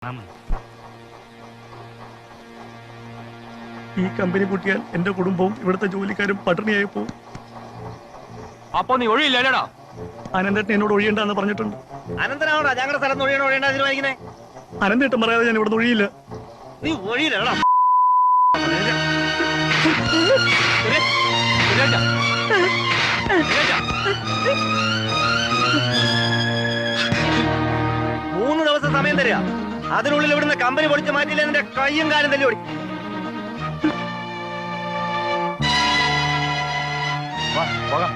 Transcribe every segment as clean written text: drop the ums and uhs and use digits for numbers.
ഈ കമ്പനി പൊട്ടിയാൽ എന്റെ കുടുംബവും ഇവിടുത്തെ ജോലിക്കാരും പട്ടിണിയായി പോകും. അപ്പൊ നീ ഒഴിയില്ലടാ. അനന്തേട്ടൻ എന്നോട് ഒഴിയണ്ടെന്ന് പറഞ്ഞിട്ടുണ്ട്. അനന്തനാണോ ഞങ്ങളുടെ സ്ഥലത്ത് ഒഴിയണ തീരുമാനിക്കുന്നേ? അനന്തേട്ടൻ പറയാതെ ഞാൻ ഇവിടെ ഒഴിയില്ല. നീ ഒഴിയില്ലടാ. 3 ദിവസം സമയം തരിക. അതിനുള്ളിൽ ഇവിടുന്ന് കമ്പനി പൊളിച്ച് മാറ്റില്ല എന്റെ കയ്യും കാലും തല്ലി ഓടി. പോകാം.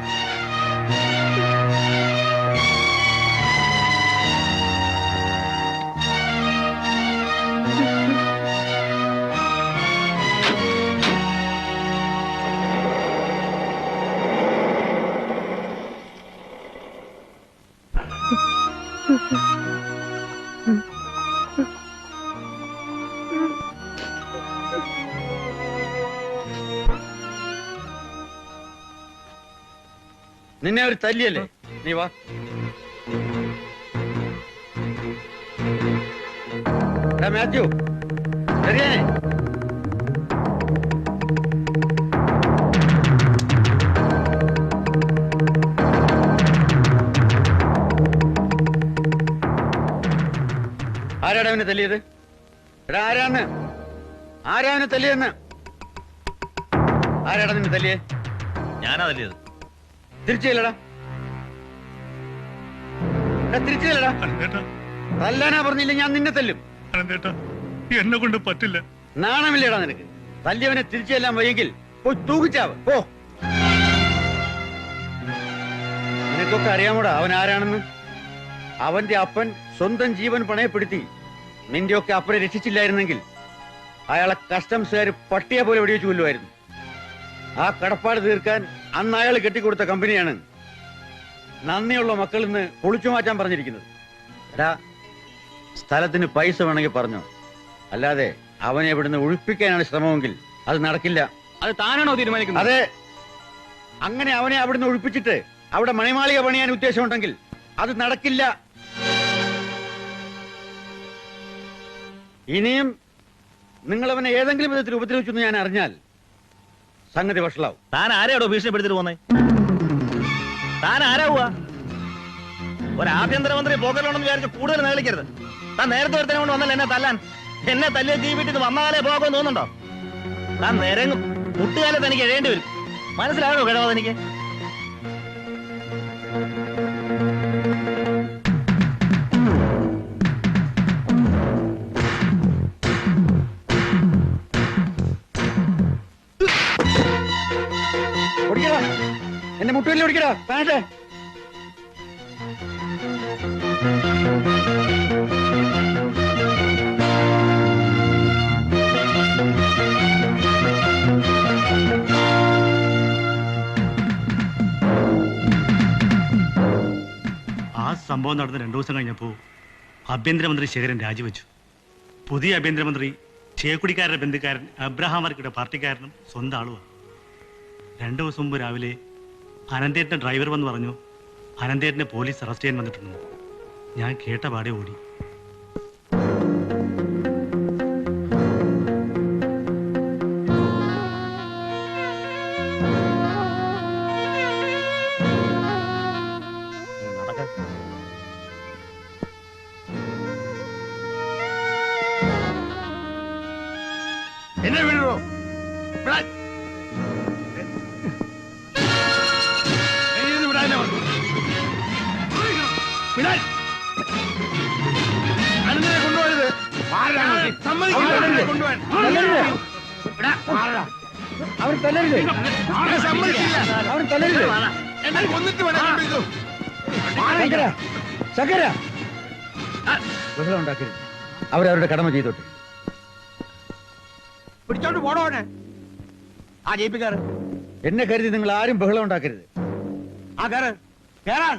നിന്നെ ഒരു തല്ലിയല്ലേ? നീ വാ. മാത്യു ശരിയാണേ. ആരാടാ അവനെ തല്ലിയത്? എടാ ആരാവനെ തല്ലിയെന്ന്? ആരാടാ നിന്നെ തല്ലിയേ? ഞാനാ തല്ലിയത്. തിരിച്ചില്ലടാ, തിരിച്ചില്ലടാ. തല്ലാനാ പറഞ്ഞില്ല ഞാൻ നിന്നെ തല്ലും. എന്നെ കൊണ്ട് പറ്റില്ല. നാണമില്ലേടാ നിനക്ക്? തല്ലിയവനെ തിരിച്ചെല്ലാം വയ്യെങ്കിൽ പോയി തൂക്കിച്ചാവ് പോ. നിനക്കൊക്കെ അറിയാമോടാ അവൻ ആരാണെന്ന്? അവന്റെ അപ്പൻ സ്വന്തം ജീവൻ പണയപ്പെടുത്തി നിന്റെയൊക്കെ അപ്പനെ രക്ഷിച്ചില്ലായിരുന്നെങ്കിൽ അയാളെ കസ്റ്റംസുകാർ പട്ടിയെ പോലെ വെടിവെച്ചു കൊല്ലുമായിരുന്നു. ആ കടപ്പാട് തീർക്കാൻ അന്ന് അയാൾ കെട്ടിക്കൊടുത്ത കമ്പനിയാണ് നന്ദിയുള്ള മക്കളിൽ നിന്ന് പൊളിച്ചു മാറ്റാൻ പറഞ്ഞിരിക്കുന്നത്. എടാ, സ്ഥലത്തിന് പൈസ വേണമെങ്കിൽ പറഞ്ഞോ, അല്ലാതെ അവനെ ഇവിടുന്ന് ഒഴിപ്പിക്കാനാണ് ശ്രമമെങ്കിൽ അത് നടക്കില്ല. അത് താനാണോ തീരുമാനിക്കുന്നത്? അതെ. അങ്ങനെ അവനെ അവിടുന്ന് ഒഴിപ്പിച്ചിട്ട് അവിടെ മണിമാളിക പണിയാൻ ഉദ്ദേശമുണ്ടെങ്കിൽ അത് നടക്കില്ല. ഇനിയും നിങ്ങൾ അവനെ ഏതെങ്കിലും വിധത്തിൽ ഉപദ്രവിച്ചു ഞാൻ അറിഞ്ഞാൽ സംഗതി വഷളാവും. താൻ ആരെയാടോ ഭീഷണിപ്പെടുത്തിട്ട് പോന്നേ? താൻ ആരാവുക? ഒരു ആഭ്യന്തരമന്ത്രി പോകലുണ്ടെന്ന് വിചാരിച്ച് കൂടുതൽ നേളിക്കരുത്. താൻ നേരത്തെ ഒരുത്തനെ കൊണ്ട് വന്നല്ലോ എന്നെ തല്ലാൻ. എന്നെ തല്ലിയ തീ വീട്ടിൽ വന്നാലേ പോകാമെന്ന് തോന്നുന്നുണ്ടോ? താൻ നിരങ്ങും. മുട്ടുകാലത്ത് എനിക്ക് എഴേണ്ടി വരും. മനസ്സിലാകണോ കിഴവോ എനിക്ക്? എന്നെ മുട്ടുകല്ലേ ഓടിക്കടാ പാട്ടെ. ആ സംഭവം നടന്ന് 2 ദിവസം കഴിഞ്ഞപ്പോൾ ആഭ്യന്തരമന്ത്രി ശേഖരൻ രാജിവെച്ചു. പുതിയ ആഭ്യന്തരമന്ത്രി ചേക്കുടിക്കാരുടെ ബന്ധുക്കാരൻ അബ്രഹാം വർക്കിയുടെ പാർട്ടിക്കാരനും സ്വന്തം ആളുമാണ്. 2 ദിവസം മുമ്പ് രാവിലെ അനന്തേട്ടൻ്റെ ഡ്രൈവർ വന്ന് പറഞ്ഞു അനന്തേട്ടനെ പോലീസ് അറസ്റ്റ് ചെയ്യാൻ വന്നിട്ടുണ്ടെന്ന്. ഞാൻ കേട്ട പാടെ ഓടി. എന്നെ വിടോ? അനന്തനെ കൊണ്ടുപോയത് അവൻ തല്ലരുത്. അവൻ തല്ലരുത്. എന്നെ കൊന്നിട്ട് വേണം. ശങ്കര ബഹളം ഉണ്ടാക്കരുത്. അവരവരുടെ കടമ ചെയ്തോട്ടെ. പിടിച്ചോണ്ട് പോണോനെ ആ ജയിപ്പിക്കാറ്. എന്നെ കരുതി നിങ്ങൾ ആരും ബഹളം ഉണ്ടാക്കരുത്. ആ കേറാൻ.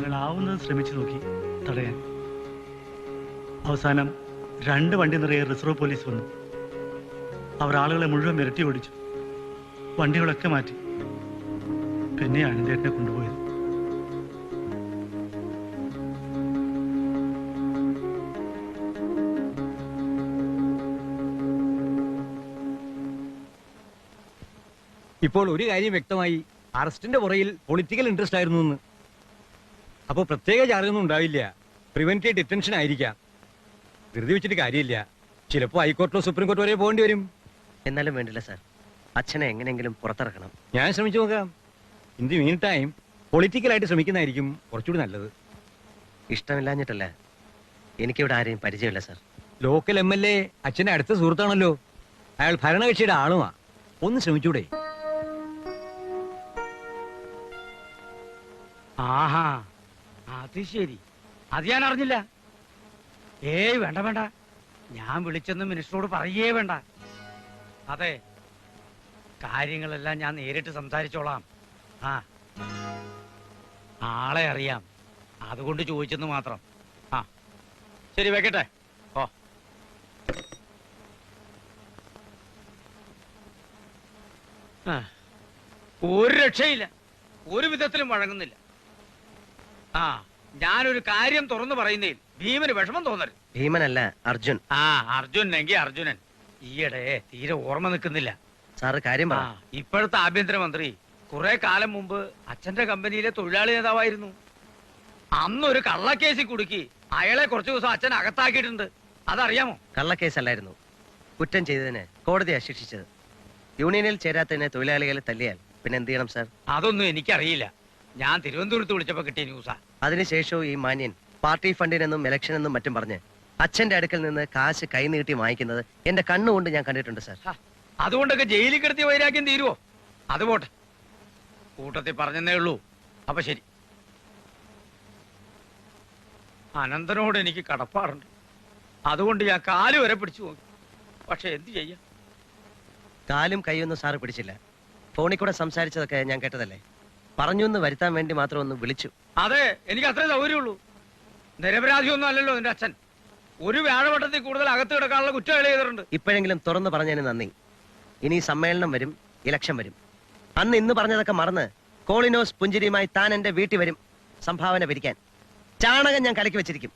ഞങ്ങളാവുന്നത് ശ്രമിച്ചു നോക്കി തടയാൻ. അവസാനം 2 വണ്ടി നിറയെ റിസർവ് പോലീസ് വന്നു. അവർ ആളുകളെ മുഴുവൻ വിരട്ടി ഓടിച്ചു. വണ്ടികളൊക്കെ മാറ്റി. പിന്നെ അനന്തേട്ടനെ കൊണ്ടുപോയത്. ഇപ്പോൾ ഒരു കാര്യം വ്യക്തമായി, അറസ്റ്റിന്റെ പുറയിൽ പൊളിറ്റിക്കൽ ഇൻട്രസ്റ്റ് ആയിരുന്നു എന്ന്. അപ്പോൾ പ്രത്യേക ചാർജൊന്നും ഉണ്ടാവില്ല, പ്രിവെന്റീവ് ഡിറ്റൻഷൻ ആയിരിക്കാം. വെറുതെ വെച്ചിട്ട് കാര്യമില്ല, ചിലപ്പോൾ ഹൈക്കോർട്ടിലോ സുപ്രീം കോർട്ട് വരെ പോകേണ്ടി വരും. എന്നാലും വേണ്ടില്ല സാർ, അച്ഛനെ എങ്ങനെയെങ്കിലും പുറത്തിറക്കണം. ഞാൻ ശ്രമിച്ചു നോക്കാം. ഇൻ ദി മീൻ ടൈം പൊളിറ്റിക്കലായിട്ട് ശ്രമിക്കുന്നതായിരിക്കും കുറച്ചുകൂടി നല്ലത്. ഇഷ്ടമില്ലാഞ്ഞിട്ടല്ല, എനിക്കിവിടെ ആരെയും പരിചയമില്ല സാർ. ലോക്കൽ MLA അച്ഛന്റെ അടുത്ത സുഹൃത്താണല്ലോ. അയാൾ ഭരണകക്ഷിയുടെ ആളുമാ. ഒന്ന് ശ്രമിച്ചൂടെ? ആഹാ, അത് ശരി. അത് ഞാൻ അറിഞ്ഞില്ല. ഏയ് വേണ്ട വേണ്ട, ഞാൻ വിളിച്ചെന്ന് മിനിസ്റ്ററോട് പറയേ വേണ്ട. അതെ, കാര്യങ്ങളെല്ലാം ഞാൻ നേരിട്ട് സംസാരിച്ചോളാം. ആ, ആളെ അറിയാം, അതുകൊണ്ട് ചോദിച്ചെന്ന് മാത്രം. ആ ശരി, വെക്കട്ടെ. ഓ, ഒരു രക്ഷയില്ല, ഒരു വിധത്തിലും വഴങ്ങുന്നില്ല. ആ, ഞാനൊരു കാര്യം തുറന്നു പറയുന്നതിൽ ഭീമന് വിഷമം തോന്നരുത്. ഭീമനല്ല, അർജുൻ. ആ, അർജുനെങ്കിൽ അർജുനൻ. ഈയിടെ തീരെ ഓർമ്മ നിൽക്കുന്നില്ല. സാറ് കാര്യം പറ. ഇപ്പോഴത്തെ ആഭ്യന്തരമന്ത്രി കുറെ കാലം മുമ്പ് അച്ഛന്റെ കമ്പനിയിലെ തൊഴിലാളി നേതാവായിരുന്നു. അന്നൊരു കള്ളക്കേസിൽ കുടുക്കി അയാളെ കുറച്ചു ദിവസം അച്ഛൻ അകത്താക്കിയിട്ടുണ്ട്. അതറിയാമോ? കള്ളക്കേസല്ലായിരുന്നു, കുറ്റം ചെയ്തതിന് കോടതിയാ ശിക്ഷിച്ചത്. യൂണിയനിൽ ചേരാത്തതിന് തൊഴിലാളികളെ തല്ലിയാൽ പിന്നെ എന്ത് ചെയ്യണം സാർ? അതൊന്നും എനിക്കറിയില്ല. ഞാൻ തിരുവനന്തപുരത്ത് വിളിച്ചപ്പോ കിട്ടിയ ന്യൂസാ. അതിനുശേഷവും ഈ മാന്യൻ പാർട്ടി ഫണ്ടിനെന്നും ഇലക്ഷനെന്നും മറ്റും പറഞ്ഞ് അച്ഛന്റെ അടുക്കൽ നിന്ന് കാശ് കൈനീട്ടി വാങ്ങിക്കുന്നത് എന്റെ കണ്ണുകൊണ്ട് ഞാൻ കണ്ടിട്ടുണ്ട് സാർ. അതുകൊണ്ടൊക്കെ ജയിലിൽ കിടത്തിയ വൈരാഗ്യം തീരുവോ? അത് പോട്ടെ, കൂട്ടത്തിൽ പറഞ്ഞെന്നേ ഉള്ളൂ. അപ്പൊ ശരി, അനന്തനോട് എനിക്ക് കടപ്പാടുണ്ട്. അതുകൊണ്ട് ഞാൻ കാല് വരെ പിടിച്ചു പോയി. പക്ഷെ എന്ത് ചെയ്യാം? കാലും കൈയൊന്നും സാറ് പിടിച്ചില്ല. ഫോണിൽ കൂടെ സംസാരിച്ചതൊക്കെ ഞാൻ കേട്ടതല്ലേ. പറഞ്ഞു എന്ന് വരുത്താൻ വേണ്ടി മാത്രം ഒന്ന് വിളിച്ചു. അതെ, എനിക്ക് അത്രേ സൗകര്യമുള്ളൂ. നിരപരാധിയൊന്നും അല്ലല്ലോ നിന്റെ അച്ഛൻ. ഒരു വ്യാഴവട്ടത്തിൽ കൂടുതൽ അകത്ത് കിടക്കാനുള്ള കുറ്റം ചെയ്തിട്ടുണ്ട്. ഇപ്പോഴെങ്കിലും തുറന്നു പറഞ്ഞതിന് നന്ദി. ഇനി സമ്മേളനം വരും, ഇലക്ഷൻ വരും. അന്ന് ഇന്ന് പറഞ്ഞതൊക്കെ മറന്ന് കോളിനോസ് പുഞ്ചിരിയുമായി താൻ എന്റെ വീട്ടിൽ വരും സംഭാവന പിരിക്കാൻ. ചാണകം ഞാൻ കലക്കി വെച്ചിരിക്കും.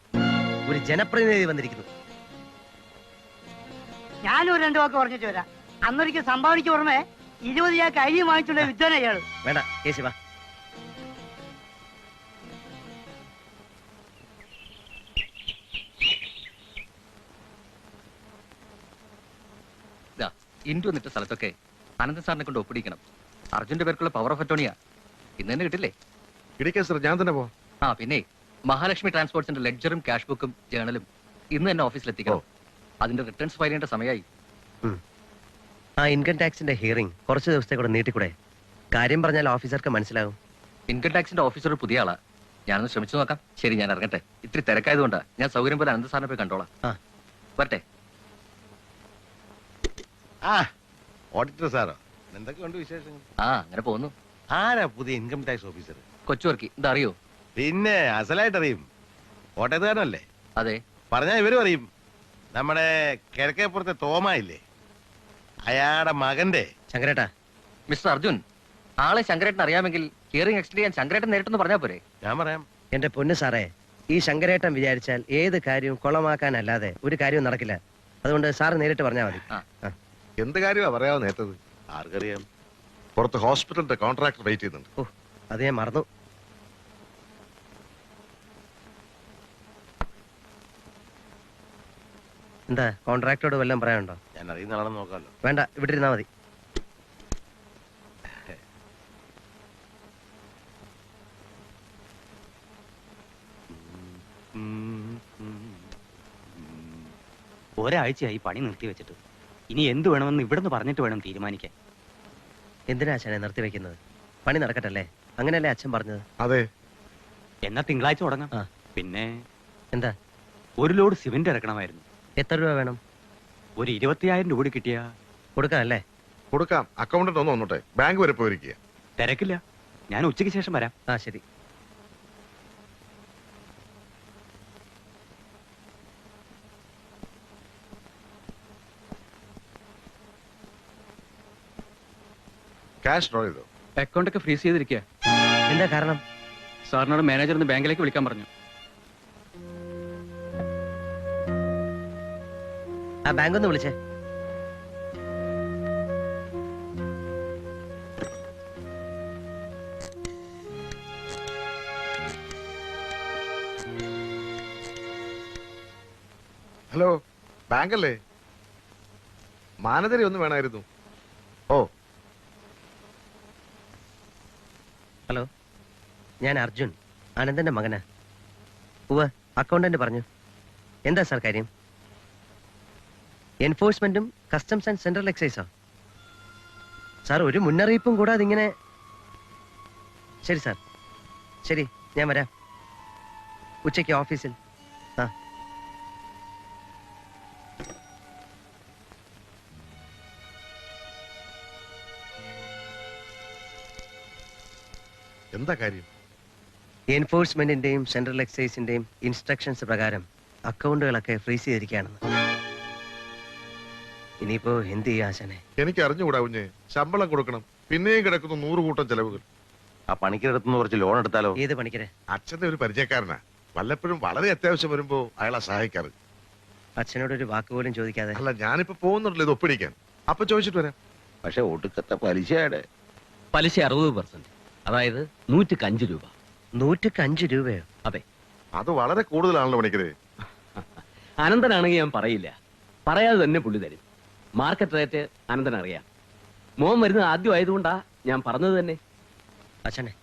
ഒരു ജനപ്രതിനിധി വന്നിരിക്കുന്നു. ഞാനും 2 വാക്ക് പറഞ്ഞിട്ട് വരാം. അന്നൊരിക്കൽ സംഭാവനയ്ക്ക് പുറമെ 20 ചാക്ക് അരി വാങ്ങിച്ചുള്ള വിദ്വാൻ അയാള്. വേണ്ട, കേസി വാ. ഇന്റു വന്നിട്ട സ്ഥലത്തൊക്കെ അനന്തൻ സാറിനെ കൊണ്ട് ഒപ്പിടിക്കണം. അർജുന്റെ പേർക്കുള്ള പവർ ഓഫ് അറ്റോണിയാ. ഇന്ന് തന്നെ കിട്ടില്ലേ? ഇടിക്കാൻ സർ, ഞാൻ തന്നെ പോവാം. ആ, പിന്നെ മഹാലക്ഷ്മി ട്രാൻസ്പോർട്സിന്റെ ലെഡ്ജറും ക്യാഷ് ബുക്കും ജേണലും ഇന്ന് തന്നെ ഓഫീസിൽ എത്തിക്കണം. അതിന്റെ റിട്ടേൺസ് ഫയൽ ചെയ്യേണ്ട സമയമായി. ആ ഇൻകം ടാക്സിന്റെ ഹിയറിംഗ് കുറച്ച് ദിവസത്തെ കൂടെ നീട്ടിക്കൂടെ? കാര്യം പറഞ്ഞാൽ ഓഫീസർക്ക് മനസ്സിലാവും. ഇൻകം ടാക്സിന്റെ ഓഫീസർ പുതിയ ആളാ. ഞാനൊന്ന് ശ്രമിച്ചു നോക്കാം. ശരി, ഞാൻ ഇറങ്ങട്ടെ. ഇത്തിരി തിരക്കായതുകൊണ്ടാ. ഞാൻ സൗകര്യം പോലെ അനന്ത സാറിനെ പോയി കണ്ടോളാം. വരട്ടെ. ആ, ഓഡിറ്റർ സാറോ? എന്തൊക്കെയുണ്ട് വിശേഷങ്ങൾ? ആ, അങ്ങനെ പോകുന്നു. ആരാ പുതിയ ഇൻകം ടാക്സ് ഓഫീസർ? കൊച്ചുവർക്കി, ഇതാ അറിയോ? പിന്നെ അസലായിട്ട് അറിയും. കോട്ടയത്തുകാരനല്ലേ? അതെ. പറഞ്ഞാ ഇവരും അറിയും. നമ്മുടെ കിഴക്കേപ്പുറത്തെ തോമയില്ലേ, അയാളുടെ മകന്റെ. ശങ്കരേട്ടാ. മിസ്റ്റർ അർജുൻ, ആളെ ശങ്കരേട്ടൻ അറിയാമെങ്കിൽ ഹിയറിംഗ് എക്സ്റ്റെൻഡ് ചെയ്യാൻ ശങ്കരേട്ടൻ നേരിട്ടെന്ന് പറഞ്ഞാൽ പോരെ? ഞാൻ പറയാം. എന്റെ പൊന്നു സാറേ, ഈ ശങ്കരേട്ടൻ വിചാരിച്ചാൽ ഏത് കാര്യവും കുളമാക്കാനല്ലാതെ ഒരു കാര്യവും നടക്കില്ല. അതുകൊണ്ട് സാറ് നേരിട്ട് പറഞ്ഞാൽ മതി. എന്ത് കാര്യമാ പറയാവോ നേരത്തത്? ആർക്കറിയാം. പുറത്ത് ഹോസ്പിറ്റലിന്റെ കോൺട്രാക്ടർ വെയിറ്റ് ചെയ്യുന്നുണ്ട്. ഓ, അത് ഞാൻ മറന്നു. എന്താ, കോൺട്രാക്ടറോട് വല്ലതും പറയാനുണ്ടോ? ഞാൻ അറിയുന്ന ആളെന്ന് നോക്കാമല്ലോ. വേണ്ട, ഇവിടെ ഇരുന്നാ മതി. ഒരാഴ്ചയായി പണി നിർത്തി വെച്ചിട്ട്. ഇനി എന്ത് വേണമെന്ന് ഇവിടുന്ന് പറഞ്ഞിട്ട് വേണം തീരുമാനിക്കാൻ. എന്തിനാ അച്ഛനെ നിർത്തിവെക്കുന്നത്? പണി നടക്കട്ടല്ലേ? അങ്ങനെയല്ലേ അച്ഛൻ പറഞ്ഞത്? അതെ. എന്നാ തിങ്കളാഴ്ച തുടങ്ങാം. ആ. പിന്നെ എന്താ? 1 ലോഡ് സിമന്റ് ഇറക്കണമായിരുന്നു. എത്ര രൂപ വേണം? ഒരു 25,000 രൂപ കിട്ടിയാ കൊടുക്കാം അല്ലേ? കൊടുക്കാം. അക്കൗണ്ടന്റ് ഒന്ന് വന്നോട്ടെ, ബാങ്ക് വരെ പോയിരിക്കുക. തിരക്കില്ല, ഞാൻ ഉച്ചയ്ക്ക് ശേഷം വരാം. ആ ശരി. ക്യാഷ് ഡ്രോ ചെയ്തോ? അക്കൗണ്ട് ഒക്കെ ഫ്രീസ് ചെയ്തിരിക്കുക. എന്താ കാരണം? സാറിനോട് മാനേജർ ഒന്ന് ബാങ്കിലേക്ക് വിളിക്കാൻ പറഞ്ഞു. ആ ബാങ്ക് ഒന്ന് വിളിച്ചേ. ഹലോ, ബാങ്കല്ലേ? മാനേജരെ ഒന്ന് വേണമായിരുന്നു. ഓ, ഹലോ, ഞാൻ അർജുൻ, അനന്തന്റെ മകനാ. ഉവ്വ്, അക്കൗണ്ടന്റ് പറഞ്ഞു. എന്താ സാർ കാര്യം? എൻഫോഴ്സ്മെന്റും കസ്റ്റംസ് ആൻഡ് സെൻട്രൽ എക്സൈസോ? സാർ, ഒരു മുന്നറിയിപ്പും കൂടാതെ ഇങ്ങനെ... ശരി സാർ, ശരി, ഞാൻ വരാം ഉച്ചയ്ക്ക് ഓഫീസിൽ. ആ, എന്താ കാര്യം? എൻഫോഴ്സ്മെന്റിന്റെയും സെൻട്രൽ എക്സൈസിന്റെയും ഇൻസ്ട്രക്ഷൻസ് പ്രകാരം അക്കൗണ്ടുകളൊക്കെ ഫ്രീസ് ചെയ്തിരിക്കുകയാണെന്ന്. ഇനിയിപ്പോ എന്ത് ചെയ്യാ ആശാനെ? എനിക്ക് അറിഞ്ഞുകൂടാ കുഞ്ഞെ. ശമ്പളം കൊടുക്കണം, പിന്നെയും കിടക്കുന്നു 100 കൂട്ടം ചെലവുകൾ. ആ പണിക്കരടുത്തുനിന്ന് കുറച്ച് ലോൺ എടുത്താലോ? ഏത് പണിക്കരെ? അച്ഛന്റെ ഒരു പരിചയക്കാരനാ. വല്ലപ്പോഴും വളരെ അത്യാവശ്യം വരുമ്പോ അയാളെ സഹായിക്കാറ്. അച്ഛനോടൊരു വാക്ക് പോലും ചോദിക്കാതെ? അല്ല, ഞാനിപ്പോ പോകുന്നുണ്ടല്ലോ ഇത് ഒപ്പിടിക്കാൻ. അപ്പൊ ചോദിച്ചിട്ട് വരാം. പക്ഷെ ഒടുക്കത്തെ പലിശയുടെ പലിശ 60%, അതായത് 105 രൂപ. 105 രൂപയോ? അതെ. അത് വളരെ കൂടുതലാണല്ലോ പണിക്കരെ. അനന്തനാണെങ്കിൽ ഞാൻ പറയില്ല, പറയാതെ തന്നെ പുള്ളി തരും. മാർക്കറ്റ് റേറ്റ് അനന്തൻ അറിയാം. മോൻ വരുന്നത് ആദ്യം ആയതുകൊണ്ടാ ഞാൻ പറഞ്ഞത് തന്നെ. അച്ഛനെ,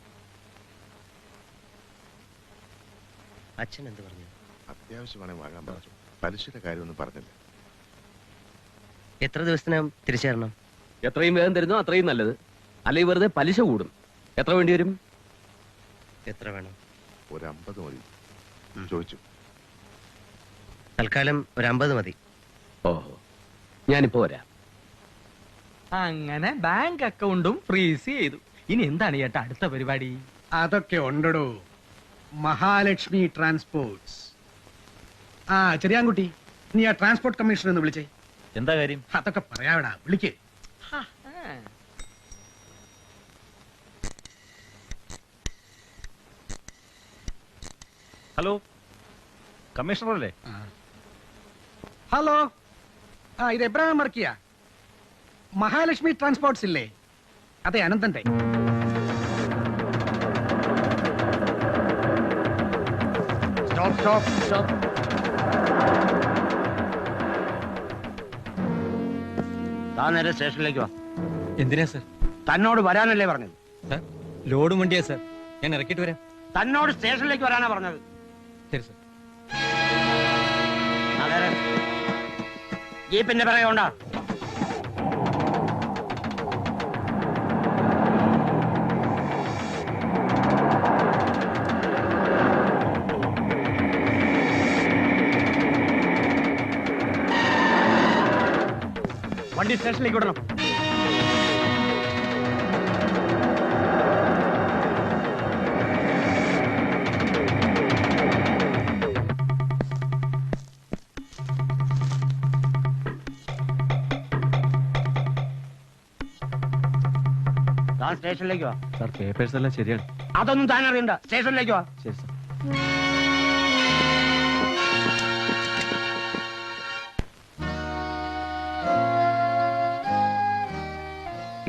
അച്ഛൻ എന്ത് പറഞ്ഞു? അത്യാവശ്യമാണെങ്കിൽ വാങ്ങാൻ പറഞ്ഞു. പലിശയുടെ കാര്യമൊന്നും പറഞ്ഞില്ല. എത്ര ദിവസത്തിനകം തിരിച്ചു തരണം? എത്രയും വേഗം തരുന്നോ അത്രയും നല്ലത്. അല്ലെങ്കിൽ വെറുതെ പലിശ കൂടും. എത്ര വേണ്ടി വരും? എത്ര വേണം? ഒരു 50 മതി. ചോദിച്ചു. തൽക്കാലം ഒരു 50 മതി. ഓഹോ, ഞാനിപ്പോ വരാം. അങ്ങനെ ബാങ്ക് അക്കൗണ്ടും ഫ്രീസ് ചെയ്തു. ഇനി എന്താണ് ചേട്ടാ അടുത്ത പരിപാടി? അതൊക്കെ ഉണ്ടോ. മഹാലക്ഷ്മി ട്രാൻസ്പോർട്ട്സ്. ആ ചെറിയാൻകുട്ടി, നീ ആ ട്രാൻസ്പോർട്ട് കമ്മീഷണർ ഒന്ന് വിളിച്ചേ. എന്താ കാര്യം? അതൊക്കെ പറയാവിടാ, വിളിക്കേ. ഹലോ, കമ്മീഷണർ അല്ലേ? ഹലോ, ആ ഇത് എബ്രഹാം വർക്കിയ. മഹാലക്ഷ്മി ട്രാൻസ്പോർട്ട്സ് ഇല്ലേ? അതെ, അനന്തന്റെ. സ്റ്റോപ്പ്. താൻ നേരെ സ്റ്റേഷനിലേക്ക് വാ. എന്തിനാ സർ? തന്നോട് വരാനല്ലേ പറഞ്ഞത്? സാർ, ലോഡ് വണ്ടിയാ സർ, ഞാൻ ഇറക്കിയിട്ട് വരാം. തന്നോട് സ്റ്റേഷനിലേക്ക് വരാനാ പറഞ്ഞത്. ശരി സർ. ജീപ്പിന്റെ പിറകെ കൊണ്ടാ. വണ്ടി സ്റ്റേഷനിലേക്ക് വിടണം. താൻ സ്റ്റേഷനിലേക്ക് വാ. സാർ, പേപ്പേഴ്സ് എല്ലാം ശരിയാണ്. അതൊന്നും താൻ അറിയണ്ട. സ്റ്റേഷനിലേക്ക് വാ. ശരി സാർ.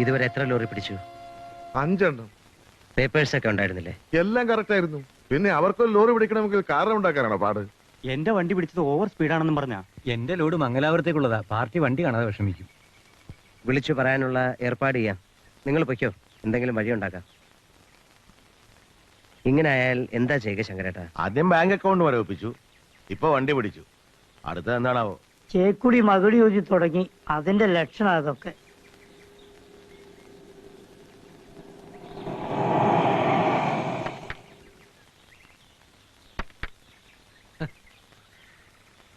ഇതുവരെ എത്ര ലോറി പിടിച്ചു? 5 എണ്ണം. പേപ്പേഴ്സ് ഒക്കെ ഉണ്ടായിരുന്നില്ലേ? എല്ലാം കറക്റ്റ് ആയിരുന്നു. പിന്നെ അവർക്കൊരു ലോറി പിടിക്കണമെങ്കിൽ കാരണം ഉണ്ടാക്കാനാണോ പാട്? എന്റെ വണ്ടി പിടിച്ചത് ഓവർ സ്പീഡാണെന്നും പറഞ്ഞാ. എന്റെ ലോഡ് മംഗലാപുരത്തേക്കുള്ളതാ. പാർട്ടി വണ്ടി കാണാതെ വിഷമിക്കും. വിളിച്ചു പറയാനുള്ള ഏർപ്പാട് ചെയ്യാം. നിങ്ങൾ പൊയ്ക്കോ, എന്തെങ്കിലും വഴിയുണ്ടാക്കാം. ഇങ്ങനെ ആയാൽ എന്താ ചെയ്യുക ശങ്കരേട്ടാ? ആദ്യം ബാങ്ക് അക്കൗണ്ട് മരവിപ്പിച്ചു, ഇപ്പൊ വണ്ടി പിടിച്ചു. അടുത്തത് എന്താണാവോ? ചേക്കുടി മകുടി ഊതി തുടങ്ങി. അതിന്റെ ലക്ഷണം അതൊക്കെ.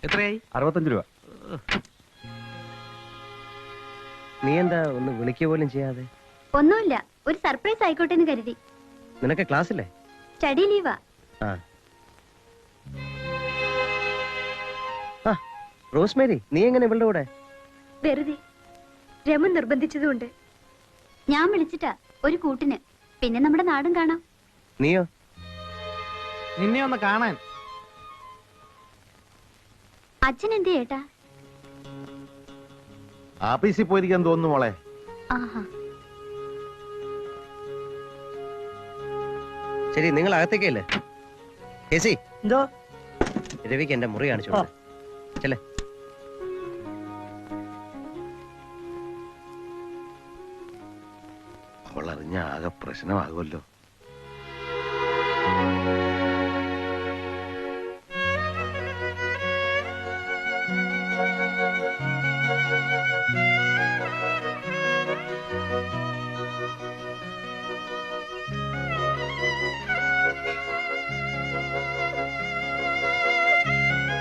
എത്രയായി? 65 രൂപ. നീ എന്താ ഒന്ന് വിളിക്കുക പോലും ചെയ്യാതെ? ഒന്നുമില്ല, ഒരു സർപ്രൈസ് ആയിക്കോട്ടെ എന്ന് കരുതി. നിനക്ക് ക്ലാസ്സില്ലേ? സ്റ്റഡി ലീവാ. ആ, റോസ്മേരി, നീ എങ്ങനെ ഇവളുടെ കൂടെ? വെറുതെ രമൻ നിർബന്ധിച്ചതുകൊണ്ട്. ഞാൻ വിളിച്ചിട്ടാ ഒരു കൂട്ടിന്. പിന്നെ നമ്മുടെ നാടും കാണാം. നീയോ? നിന്നെ ഒന്ന് കാണാൻ. അച്ഛൻ എന്ത് ചേട്ടാ? ആഫീസിൽ പോയിരിക്കാൻ തോന്നുന്നു മോളെ. ആഹാ. ശരി, നിങ്ങൾ അകത്തേക്കല്ലേ? കേസി, എന്തോ രവിക്ക് എന്റെ മുറി കാണിച്ചു ചെല്ലേ. അവൾ അറിഞ്ഞ ആകെ പ്രശ്നമാകുമല്ലോ.